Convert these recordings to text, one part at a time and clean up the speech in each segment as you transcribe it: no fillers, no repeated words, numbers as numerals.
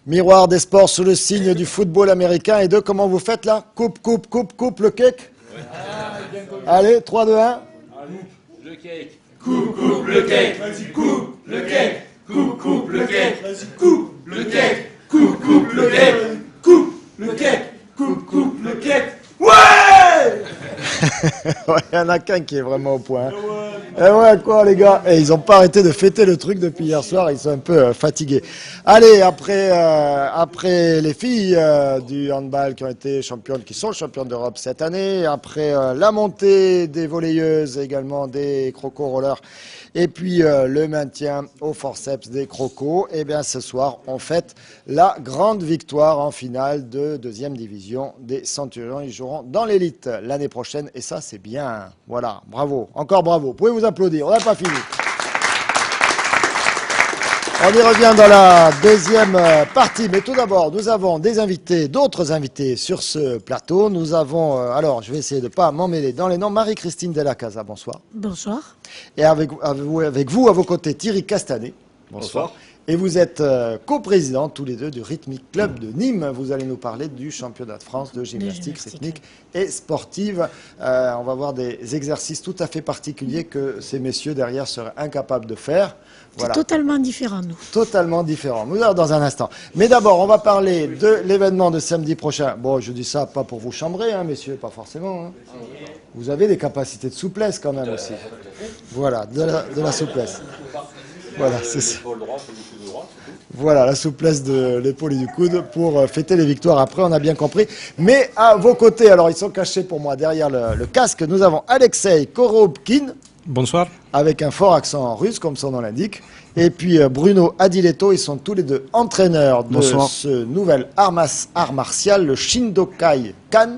Miroir des sports sous le signe du football américain. Et deux, comment vous faites là? Coupe le cake. Oui. Allez, 3, 2, 1. Le cake. Coupe le cake. Vas-y, coupe le cake. Coupe le cake. Vas-y, coupe le cake. Coupe le cake. Coupe le cake. Coupe le cake. Ouais! Il y en a qu'un qui est vraiment au point. Et ouais, quoi, les gars? Et ils n'ont pas arrêté de fêter le truc depuis hier soir. Ils sont un peu fatigués. Allez, après les filles du handball qui ont été championnes, qui sont championnes d'Europe cette année, après la montée des volleyeuses, également des croco-rollers, et puis le maintien au forceps des crocos, et bien ce soir, on fête la grande victoire en finale de deuxième division des Centurions. Ils joueront dans l'élite l'année prochaine, et ça, c'est bien. Voilà, bravo, encore bravo. Vous pouvez vous applaudir, on n'a pas fini. On y revient dans la deuxième partie, mais tout d'abord, nous avons des invités, d'autres invités sur ce plateau. Nous avons, alors je vais essayer de ne pas m'emmêler dans les noms, Marie-Christine Della Casa, bonsoir. Bonsoir. Et avec vous, à vos côtés, Thierry Castanet. Bonsoir. Et vous êtes coprésidents tous les deux du Rhythmic Club de Nîmes. Vous allez nous parler du championnat de France de gymnastique rythmique et sportive. On va voir des exercices tout à fait particuliers que ces messieurs derrière seraient incapables de faire. Voilà. C'est totalement différent, nous. Totalement différent. Nous allons dans un instant. Mais d'abord, on va parler de l'événement de samedi prochain. Bon, je dis ça pas pour vous chambrer, hein, messieurs, pas forcément. Hein. Vous avez des capacités de souplesse quand même aussi. Voilà, de la souplesse. Voilà, c'est ça. Voilà, la souplesse de l'épaule et du coude pour fêter les victoires après, on a bien compris. Mais à vos côtés, alors ils sont cachés pour moi derrière le casque, nous avons Alexei Korobkin. Bonsoir. Avec un fort accent russe, comme son nom l'indique. Et puis Bruno Adiletto, ils sont tous les deux entraîneurs de ce nouvel art martial, le Shindokai Kan,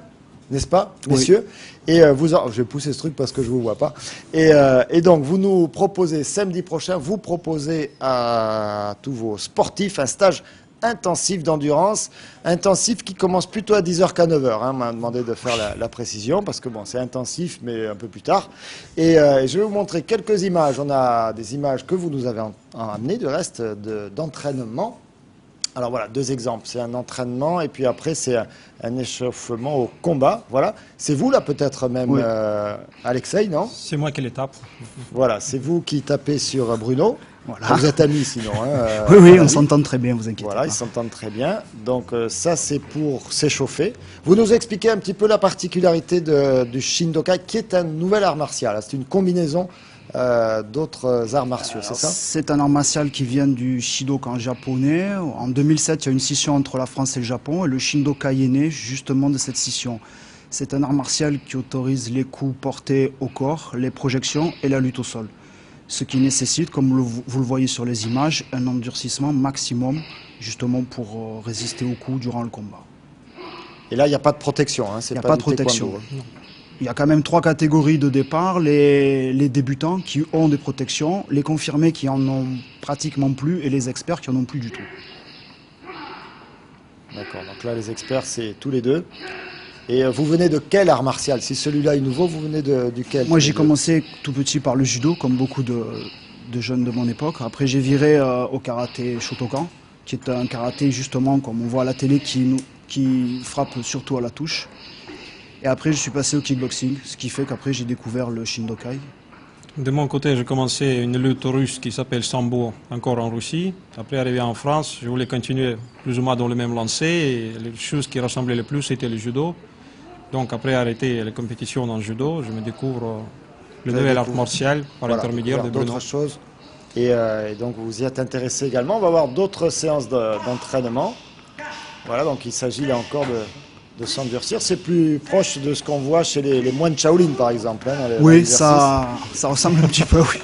n'est-ce pas, messieurs? Oui. Et je vais pousser ce truc parce que je ne vous vois pas. Et donc, vous nous proposez samedi prochain, vous proposez à tous vos sportifs un stage intensif d'endurance, intensif qui commence plutôt à 10h qu'à 9h. On m'a demandé de faire la précision parce que bon, c'est intensif, mais un peu plus tard. Et je vais vous montrer quelques images. On a des images que vous nous avez amenées, de reste, d'entraînement. Alors voilà, deux exemples. C'est un entraînement et puis après, c'est un échauffement au combat. Voilà. C'est vous, là, peut-être même, oui. Alexei, non? C'est moi qui les tape. Voilà, c'est vous qui tapez sur Bruno. Voilà. Vous êtes amis sinon. Hein, oui, on s'entend très bien, vous inquiétez pas. Voilà, ils s'entendent très bien. Donc ça, c'est pour s'échauffer. Vous nous expliquez un petit peu la particularité du Shindokai, qui est un nouvel art martial. C'est une combinaison d'autres arts martiaux, c'est ça? C'est un art martial qui vient du Shidokan japonais. En 2007, il y a une scission entre la France et le Japon, et le Shindokai est né justement de cette scission. C'est un art martial qui autorise les coups portés au corps, les projections et la lutte au sol. Ce qui nécessite, comme vous le voyez sur les images, un endurcissement maximum, justement pour résister aux coups durant le combat. Et là, il n'y a pas de protection, hein, il n'y a pas de protection. Il y a quand même 3 catégories de départ, les débutants qui ont des protections, les confirmés qui en ont pratiquement plus et les experts qui en ont plus du tout. D'accord, donc là les experts c'est tous les deux. Et vous venez de quel art martial? Si celui-là est nouveau, vous venez duquel? Moi j'ai commencé tout petit par le judo, comme beaucoup de jeunes de mon époque. Après j'ai viré au karaté Shotokan, qui est un karaté justement comme on voit à la télé qui frappe surtout à la touche. Et après, je suis passé au kickboxing, ce qui fait qu'après, j'ai découvert le Shindokai. De mon côté, j'ai commencé une lutte russe qui s'appelle Sambo, encore en Russie. Après, arrivé en France, je voulais continuer plus ou moins dans le même lancé. Et les choses qui ressemblaient le plus, c'était le judo. Donc, après arrêter les compétitions dans le judo, je me découvre le nouvel art martial par l'intermédiaire de Bruno. D'autres choses. Et donc, vous y êtes intéressé également. On va voir d'autres séances d'entraînement. Voilà, donc il s'agit là encore de s'endurcir. C'est plus proche de ce qu'on voit chez les moines Shaolin, par exemple. Hein, oui, ça ressemble un petit peu, oui.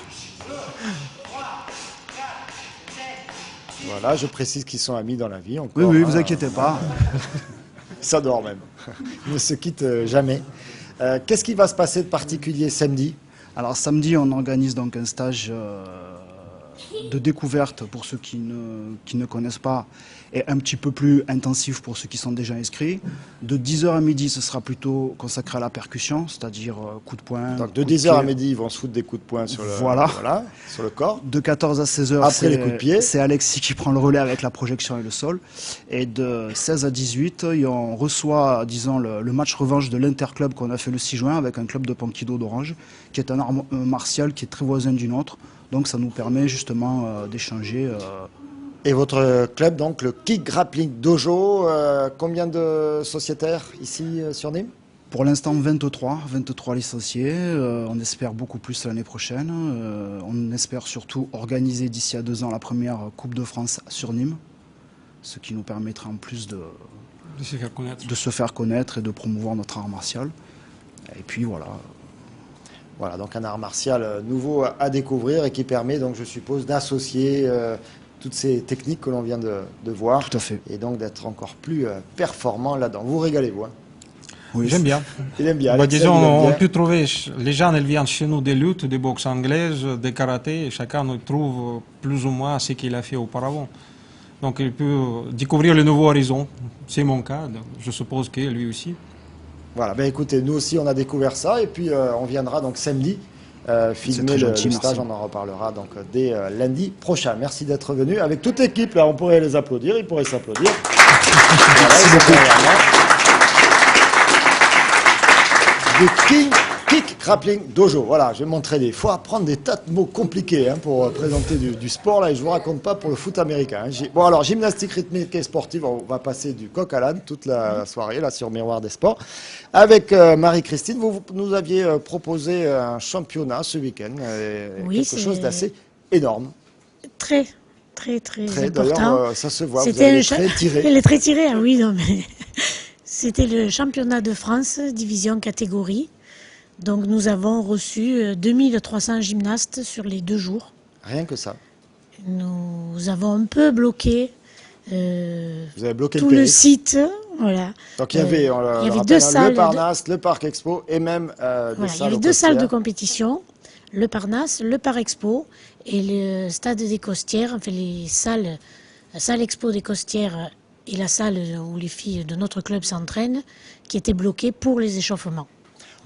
Voilà, je précise qu'ils sont amis dans la vie. Encore, oui, vous inquiétez pas. Ça dort même. Ils ne se quittent jamais. Qu'est-ce qui va se passer de particulier samedi? Alors samedi, on organise donc un stage de découverte pour ceux qui ne connaissent pas et un petit peu plus intensif pour ceux qui sont déjà inscrits. De 10h à midi, ce sera plutôt consacré à la percussion, c'est-à-dire coup de poing. Donc de 10h à midi, ils vont se foutre des coups de poing sur sur le corps. De 14 à 16h, après les coups de pied, c'est Alexis qui prend le relais avec la projection et le sol. Et de 16 à 18, on reçoit, disons, le match revanche de l'Interclub qu'on a fait le 6 juin avec un club de Ponquido d'Orange, qui est un art martial qui est très voisin du nôtre. Donc ça nous permet justement d'échanger. Et votre club, donc le Kick Grappling Dojo, combien de sociétaires ici sur Nîmes? Pour l'instant 23 licenciés, on espère beaucoup plus l'année prochaine. On espère surtout organiser d'ici à 2 ans la première Coupe de France sur Nîmes, ce qui nous permettra en plus de se faire connaître et de promouvoir notre art martial. Et puis voilà. Voilà, donc un art martial nouveau à découvrir et qui permet, donc je suppose, d'associer toutes ces techniques que l'on vient de voir. Tout à fait. Et donc d'être encore plus performant là-dedans. Vous régalez-vous, hein? Oui, j'aime bien. Il aime bien. Disons, on peut trouver, les gens, ils viennent chez nous des luttes, des boxe anglaises, des karatés, et chacun nous trouve plus ou moins ce qu'il a fait auparavant. Donc il peut découvrir le nouveau horizon. C'est mon cas, je suppose que lui aussi. Voilà, ben écoutez, nous aussi on a découvert ça et puis on viendra donc samedi filmer le stage, on en reparlera donc dès lundi prochain. Merci d'être venu avec toute l'équipe, là on pourrait les applaudir, ils pourraient s'applaudir. Merci beaucoup. The Kick Grappling Dojo, voilà, je vais montrer des fois, prendre des tas de mots compliqués pour présenter du sport là et je vous raconte pas pour le foot américain. Bon alors, gymnastique rythmique et sportive, on va passer du coq à l'âne toute la soirée là sur Miroir des Sports. Avec Marie-Christine, vous nous aviez proposé un championnat ce week-end, oui, quelque chose d'assez énorme. Très important. Ça se voit, c'était vous avez très tiré. Elle est très tirée, ah oui, non mais... C'était le championnat de France, division catégorie. Donc nous avons reçu 2300 gymnastes sur les 2 jours. Rien que ça. Nous avons un peu bloqué, vous avez bloqué tout le site. Voilà. Donc il y avait, deux salles, le Parnasse, le Parc Expo et même des salles. Il y avait 2 salles de compétition, le Parnasse, le Parc Expo et le stade des Costières, enfin la salle Expo des Costières et la salle où les filles de notre club s'entraînent, qui étaient bloquées pour les échauffements.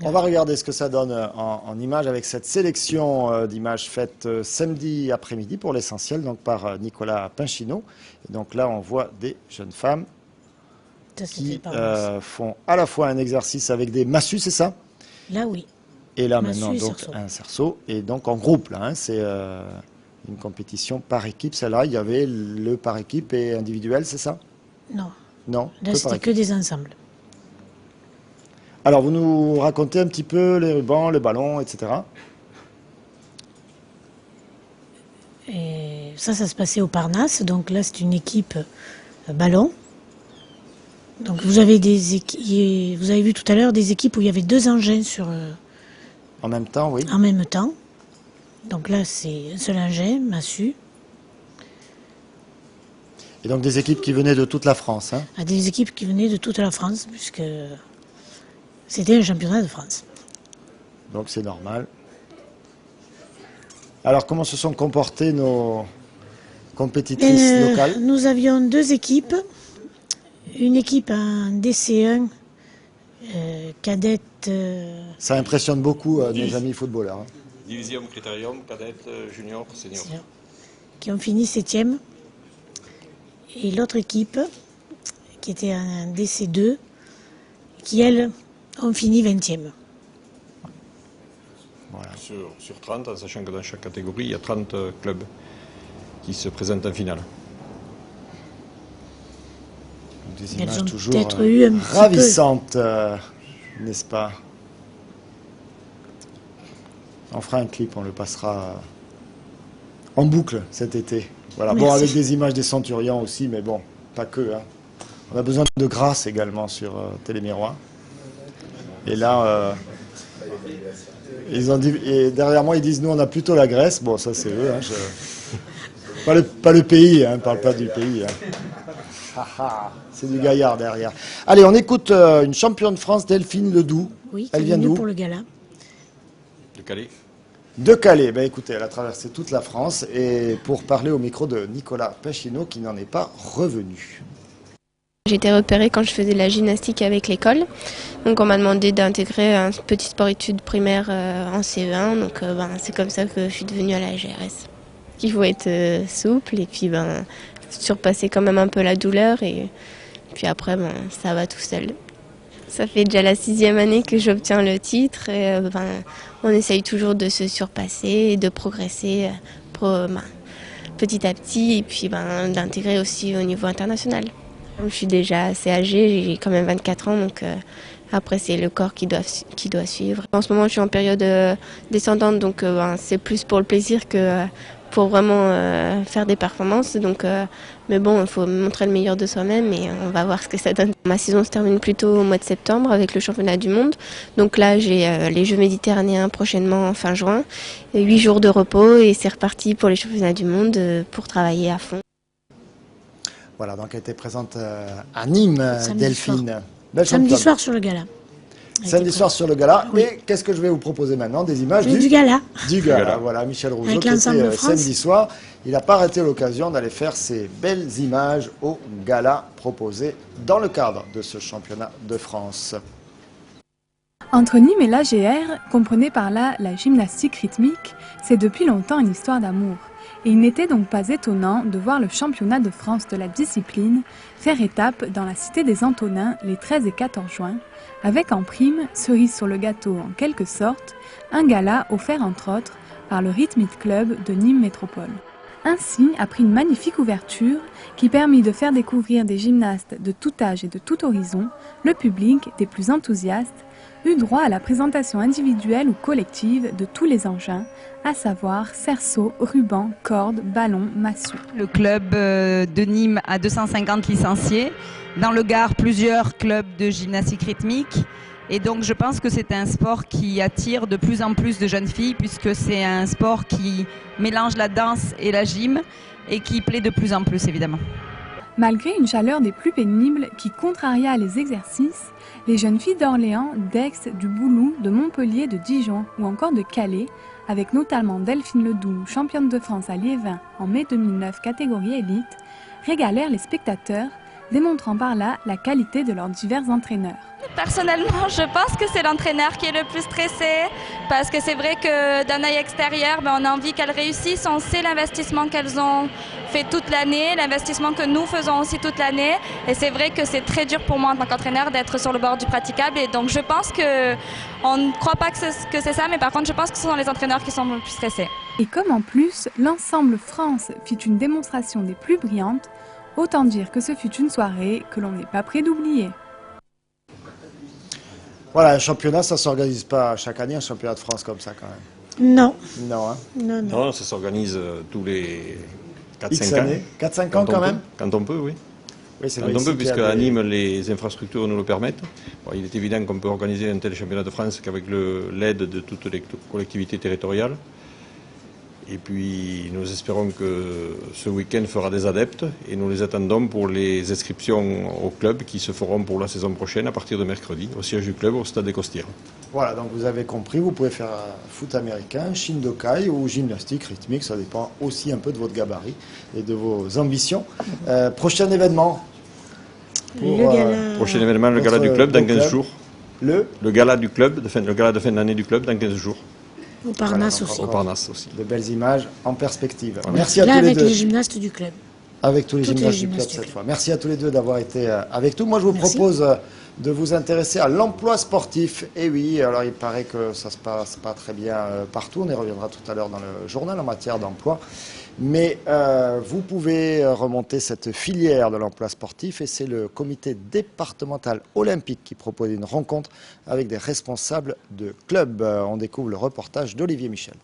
On va regarder ce que ça donne en images avec cette sélection d'images faites samedi après-midi pour l'essentiel, donc par Nicolas Pinchino. Et donc là, on voit des jeunes femmes qui font à la fois un exercice avec des massues, c'est ça? Là, oui. Et là, maintenant, donc, un cerceau. Et donc en groupe, là, c'est une compétition par équipe. Celle-là, il y avait le par équipe et individuel, c'est ça? Non. Non. Là, c'était que des ensembles. Alors, vous nous racontez un petit peu les rubans, les ballons, etc. Et ça se passait au Parnasse. Donc là, c'est une équipe ballon. Donc vous avez vous avez vu tout à l'heure des équipes où il y avait 2 engins sur. En même temps, oui. En même temps. Donc là, c'est un seul engin, massue. Et donc des équipes qui venaient de toute la France, hein? Ah, des équipes qui venaient de toute la France, puisque c'était un championnat de France. Donc c'est normal. Alors comment se sont comportées nos compétitrices locales? Nous avions 2 équipes. Une équipe en DC1, cadette... Ça impressionne beaucoup nos amis footballeurs. Hein. Division Critérium, cadette, junior, senior. Qui ont fini 7e. Et l'autre équipe, qui était en DC2, qui, elles, ont fini 20e. Voilà. Sur 30, en sachant que dans chaque catégorie, il y a 30 clubs qui se présentent en finale. Des Elles images ont toujours peut-être eu un petit ravissantes, n'est-ce pas? On fera un clip, on le passera en boucle cet été. Voilà. Bon, avec des images des centurions aussi, mais bon, pas que. Hein. On a besoin de grâce également sur Télémiroir. Et là, ils ont dit, et derrière moi, ils disent, nous, on a plutôt la Grèce. Bon, ça, c'est eux. Hein, pas le pays, hein, parle pas du pays. Hein. C'est du gaillard derrière. Allez, on écoute une championne de France, Delphine Ledoux. Oui, elle vient d'où? pour le gala. De Calais. de Calais. Ben, écoutez, elle a traversé toute la France et pour parler au micro de Nicolas Pachino qui n'en est pas revenu. J'ai été repérée quand je faisais de la gymnastique avec l'école. Donc on m'a demandé d'intégrer un petit sport-études primaire en CE1. Donc c'est comme ça que je suis devenue à la GRS. Il faut être souple et puis surpasser quand même un peu la douleur et puis après ça va tout seul. Ça fait déjà la 6e année que j'obtiens le titre et on essaye toujours de se surpasser et de progresser petit à petit et puis d'intégrer aussi au niveau international. Je suis déjà assez âgée, j'ai quand même 24 ans, donc après c'est le corps qui doit suivre. En ce moment je suis en période descendante, donc c'est plus pour le plaisir que pour vraiment faire des performances. Donc, mais bon, il faut montrer le meilleur de soi-même et on va voir ce que ça donne. Ma saison se termine plutôt au mois de septembre avec le championnat du monde. Donc là j'ai les Jeux méditerranéens prochainement en fin juin, 8 jours de repos et c'est reparti pour les championnats du monde pour travailler à fond. Voilà, donc elle était présente à Nîmes, Delphine. Samedi soir sur le gala. Samedi soir sur le gala. Oui. Et qu'est-ce que je vais vous proposer maintenant? Des images du gala. Du gala, voilà. Michel Rougeau qui était samedi soir. Il n'a pas raté l'occasion d'aller faire ces belles images au gala proposé dans le cadre de ce championnat de France. Entre Nîmes et l'AGR, comprenez par là la gymnastique rythmique, c'est depuis longtemps une histoire d'amour. Et il n'était donc pas étonnant de voir le championnat de France de la discipline faire étape dans la cité des Antonins les 13 et 14 juin, avec en prime, cerise sur le gâteau en quelque sorte, un gala offert entre autres par le Rhythmic Club de Nîmes Métropole. Ainsi, après une magnifique ouverture qui permit de faire découvrir des gymnastes de tout âge et de tout horizon, le public, des plus enthousiastes, eut droit à la présentation individuelle ou collective de tous les engins, à savoir cerceau, ruban, cordes, ballons, massue. Le club de Nîmes a 250 licenciés. Dans le Gard, plusieurs clubs de gymnastique rythmique. Et donc je pense que c'est un sport qui attire de plus en plus de jeunes filles puisque c'est un sport qui mélange la danse et la gym et qui plaît de plus en plus évidemment. Malgré une chaleur des plus pénibles qui contraria les exercices, les jeunes filles d'Orléans, d'Aix, du Boulou, de Montpellier, de Dijon ou encore de Calais, avec notamment Delphine Ledoux, championne de France à Liévin en mai 2009 catégorie élite, régalèrent les spectateurs, démontrant par là la qualité de leurs divers entraîneurs. Personnellement, je pense que c'est l'entraîneur qui est le plus stressé parce que c'est vrai que d'un œil extérieur, on a envie qu'elles réussissent. On sait l'investissement qu'elles ont fait toute l'année, l'investissement que nous faisons aussi toute l'année. Et c'est vrai que c'est très dur pour moi en tant qu'entraîneur d'être sur le bord du praticable. Et donc je pense qu'on ne croit pas que c'est ça, mais par contre je pense que ce sont les entraîneurs qui sont le plus stressés. Et comme en plus, l'ensemble France fit une démonstration des plus brillantes, autant dire que ce fut une soirée que l'on n'est pas prêt d'oublier. Voilà, un championnat, ça ne s'organise pas chaque année, un championnat de France comme ça quand même. Non. Non, hein. Non, ça s'organise tous les 4-5 ans. 4-5 ans quand même. Quand on peut, oui. Oui, c'est quand on peut, puisque à Nîmes, les infrastructures nous le permettent. Bon, il est évident qu'on peut organiser un tel championnat de France qu'avec l'aide de toutes les collectivités territoriales. Et puis nous espérons que ce week-end fera des adeptes et nous les attendons pour les inscriptions au club qui se feront pour la saison prochaine à partir de mercredi au siège du club au stade des Costières. Voilà, donc vous avez compris, vous pouvez faire foot américain, Shindokai ou gymnastique rythmique, ça dépend aussi un peu de votre gabarit et de vos ambitions. Prochain événement prochain événement, le gala du club dans 15 jours. Le gala du club, le gala de fin d'année du club dans 15 jours. Au Parnasse aussi. Au Parnasse aussi. De belles images en perspective. Voilà. Merci à là, tous les avec deux. les gymnastes du club. Avec tous les gymnastes du club cette fois. Merci à tous les deux d'avoir été avec nous. Moi, je vous propose de vous intéresser à l'emploi sportif. Et oui, alors il paraît que ça se passe pas très bien partout. On y reviendra tout à l'heure dans le journal en matière d'emploi. Mais vous pouvez remonter cette filière de l'emploi sportif et c'est le comité départemental olympique qui propose une rencontre avec des responsables de clubs. On découvre le reportage d'Olivier Michel.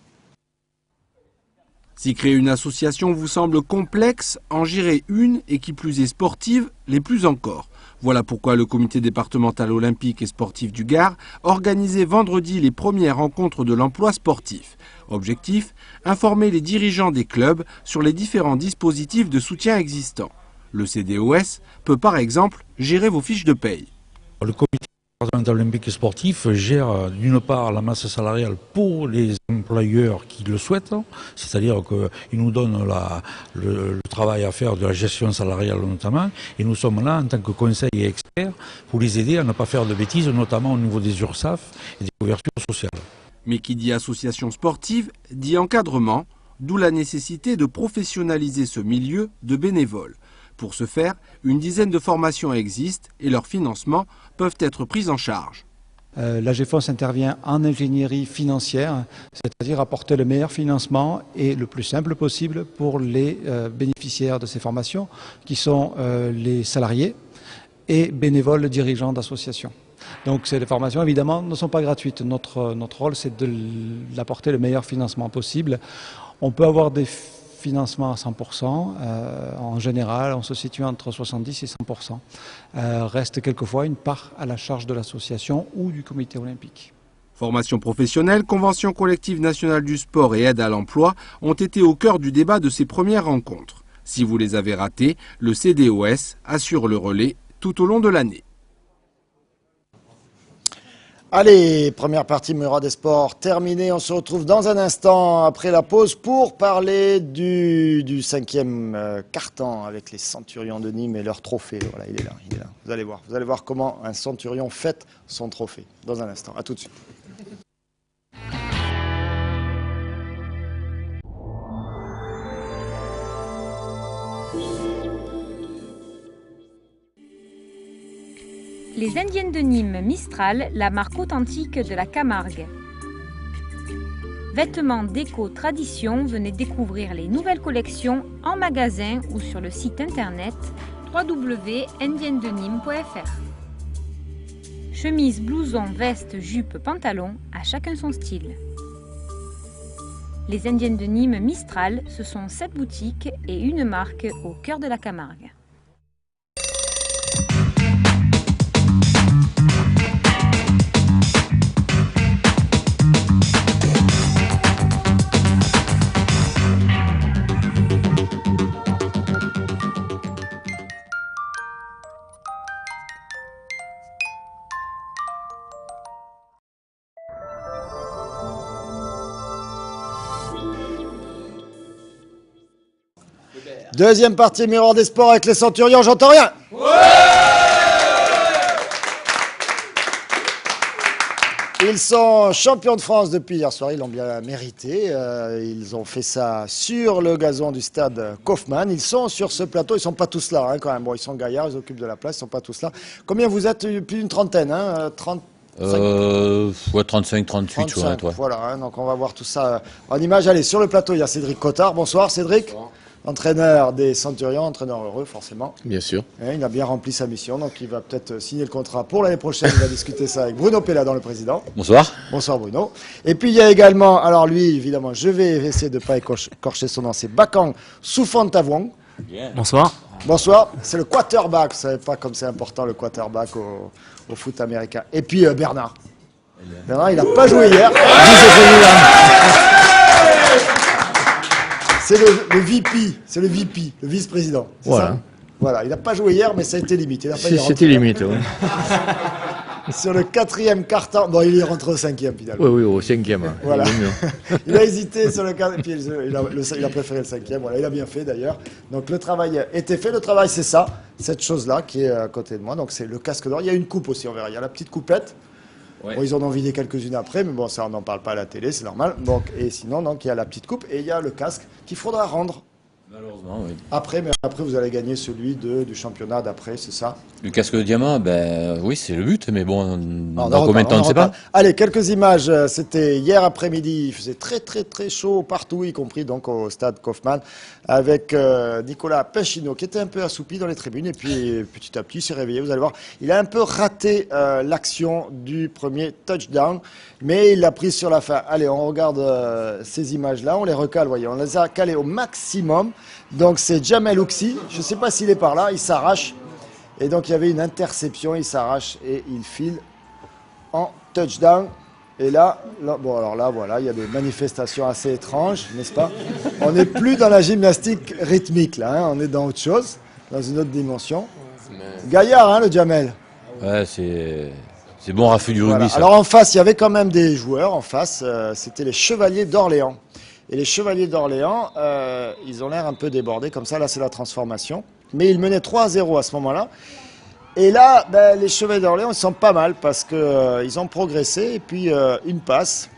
Si créer une association vous semble complexe, en gérer une, et qui plus est sportive, l'est plus encore. Voilà pourquoi le comité départemental olympique et sportif du Gard organisait vendredi les premières rencontres de l'emploi sportif. Objectif, informer les dirigeants des clubs sur les différents dispositifs de soutien existants. Le CDOS peut par exemple gérer vos fiches de paye. Le comité départemental olympique et sportif gère d'une part la masse salariale pour les employeurs qui le souhaitent, c'est-à-dire qu'ils nous donnent le travail à faire de la gestion salariale notamment, et nous sommes là en tant que conseil et experts pour les aider à ne pas faire de bêtises, notamment au niveau des URSSAF et des couvertures sociales. Mais qui dit association sportive, dit encadrement, d'où la nécessité de professionnaliser ce milieu de bénévoles. Pour ce faire, une dizaine de formations existent et leurs financements peuvent être pris en charge. L'AGFONS intervient en ingénierie financière, c'est-à-dire apporter le meilleur financement et le plus simple possible pour les bénéficiaires de ces formations, qui sont les salariés et bénévoles dirigeants d'associations. Donc ces formations, évidemment, ne sont pas gratuites. Notre rôle, c'est d'apporter le meilleur financement possible. On peut avoir des financement à 100%, en général on se situe entre 70 et 100%. Reste quelquefois une part à la charge de l'association ou du comité olympique. Formation professionnelle, convention collective nationale du sport et aide à l'emploi ont été au cœur du débat de ces premières rencontres. Si vous les avez ratées, le CDOS assure le relais tout au long de l'année. Allez, première partie Miroir des Sports terminée. On se retrouve dans un instant après la pause pour parler du cinquième carton avec les Centurions de Nîmes et leur trophée. Voilà, il est là. Vous allez voir comment un Centurion fête son trophée dans un instant. À tout de suite. Les Indiennes de Nîmes Mistral, la marque authentique de la Camargue. Vêtements déco tradition, venez découvrir les nouvelles collections en magasin ou sur le site internet www.indiennesdenîmes.fr. Chemise, blouson, veste, jupe, pantalon, à chacun son style. Les Indiennes de Nîmes Mistral, ce sont 7 boutiques et une marque au cœur de la Camargue. Deuxième partie Miroir des Sports avec les Centurions, j'entends rien. Ouais, ils sont champions de France depuis hier soir, ils l'ont bien mérité. Ils ont fait ça sur le gazon du stade Kaufmann. Ils sont sur ce plateau, ils ne sont pas tous là quand même. Bon, ils sont gaillards, ils occupent de la place, ils ne sont pas tous là. Combien vous êtes? Plus d'une trentaine, 30 ouais, 35, 38, 35, ouais. Voilà, donc on va voir tout ça en image. Allez, sur le plateau, il y a Cédric Cottard. Bonsoir Cédric. Bonsoir. Entraîneur des Centurions, entraîneur heureux forcément. Bien sûr. Et il a bien rempli sa mission, donc il va peut-être signer le contrat pour l'année prochaine. Il va discuter ça avec Bruno Pelladon, le président. Bonsoir. Bonsoir Bruno. Et puis il y a également, alors lui évidemment, je vais essayer de ne pas écorcher son nom, c'est Bakang Soufantavong. Bonsoir. Bonsoir, c'est le quarterback, vous savez pas comme c'est important le quarterback au foot américain. Et puis Bernard. Bernard, il n'a pas joué hier. C'est le VP, c'est le VP, le vice-président. Voilà. Ça voilà, il n'a pas joué hier, mais ça a été limite. C'était limite, oui. Sur le 4e carton, bon, il est rentré au 5e finalement. Oui, au 5e. Voilà. Il a hésité sur le 4e, puis il a préféré le 5e. Voilà, il a bien fait d'ailleurs. Donc le travail était fait. Le travail, c'est ça, cette chose-là qui est à côté de moi. Donc c'est le casque d'or. Il y a une coupe aussi, on verra. Il y a la petite coupette. Ouais. Bon, ils en ont vidé quelques-unes après, mais bon, ça, on n'en parle pas à la télé, c'est normal. Donc, et sinon, donc, il y a la petite coupe et il y a le casque qu'il faudra rendre. Malheureusement, oui. Après, mais après, vous allez gagner celui du championnat d'après, c'est ça? Le casque de diamant, ben oui, c'est le but, mais bon, dans combien de temps, on ne sait pas. Allez, quelques images. C'était hier après-midi. Il faisait très, très, très chaud partout, y compris donc au stade Kaufmann, avec Nicolas Pechino, qui était un peu assoupi dans les tribunes. Et puis, petit à petit, il s'est réveillé. Vous allez voir, il a un peu raté l'action du premier touchdown, mais il l'a pris sur la fin. Allez, on regarde ces images-là. On les recale, voyez. On les a calées au maximum. Donc, c'est Jamel Ouksi. Je ne sais pas s'il est par là. Il s'arrache. Et donc, il y avait une interception, il s'arrache et il file en touchdown. Et là, bon, alors là, voilà, il y a des manifestations assez étranges, n'est-ce pas? On n'est plus dans la gymnastique rythmique, là, hein, on est dans autre chose, dans une autre dimension. Gaillard, hein, le Jamel? Ouais, c'est C'est bon, Rafu du rugby, ça. Alors en face, il y avait quand même des joueurs. En face, c'était les Chevaliers d'Orléans. Et les Chevaliers d'Orléans, ils ont l'air un peu débordés comme ça. Là, c'est la transformation. Mais ils menaient 3-0 à ce moment-là. Et là, les Chevaliers d'Orléans, ils sont pas mal parce qu'ils ont progressé. Et puis, une passe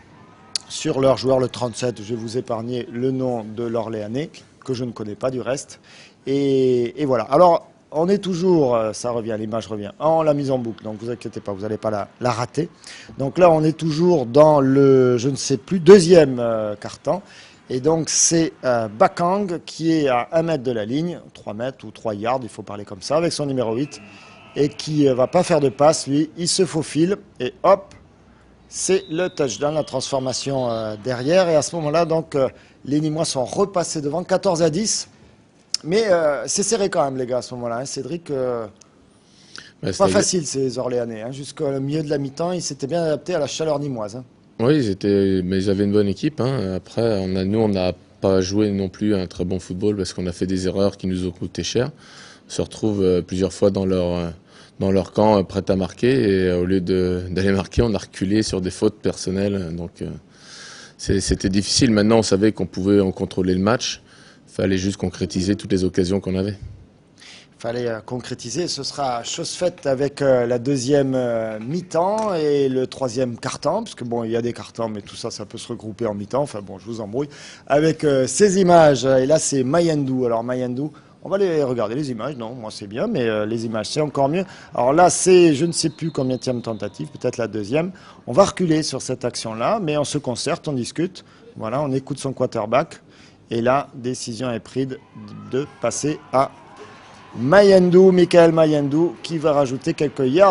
sur leur joueur, le 37. Je vais vous épargner le nom de l'Orléanais, que je ne connais pas du reste. Et voilà. Alors, on est toujours, ça revient, l'image revient, en la mise en boucle. Donc, vous inquiétez pas, vous n'allez pas la rater. Donc là, on est toujours dans le, je ne sais plus, deuxième quart-temps. Et donc, c'est Bakang qui est à 1 mètre de la ligne, 3 mètres ou 3 yards, il faut parler comme ça, avec son numéro 8. Et qui va pas faire de passe, lui. Il se faufile et hop, c'est le touchdown, la transformation derrière. Et à ce moment-là, donc, les Nîmois sont repassés devant 14-10. Mais c'est serré quand même, les gars, à ce moment-là. Hein. Cédric, pas facile, ces Orléanais. Hein. Jusqu'au milieu de la mi-temps, ils s'étaient bien adaptés à la chaleur nîmoise. Hein. Oui, mais ils avaient une bonne équipe. Hein. Après, nous, on n'a pas joué non plus un très bon football parce qu'on a fait des erreurs qui nous ont coûté cher. On se retrouve plusieurs fois dans leur camp, prêt à marquer. Et au lieu d'aller marquer, on a reculé sur des fautes personnelles. Donc, c'était difficile. Maintenant, on savait qu'on pouvait en contrôler le match. Il fallait juste concrétiser toutes les occasions qu'on avait. Il fallait concrétiser. Ce sera chose faite avec la deuxième mi-temps et le troisième quart-temps. Parce que bon, il y a des quart-temps, mais tout ça, ça peut se regrouper en mi-temps. Enfin bon, je vous embrouille. Avec ces images. Et là, c'est Mayendou. Alors Mayendou, on va les regarder, les images. Non, moi c'est bien, mais les images, c'est encore mieux. Alors là, c'est, je ne sais plus combienième tentative, peut-être la deuxième. On va reculer sur cette action-là, mais on se concerte, on discute. Voilà, on écoute son quarterback. Et là, décision est prise de passer à Mayendou, Michael Mayendou, qui va rajouter quelques yards.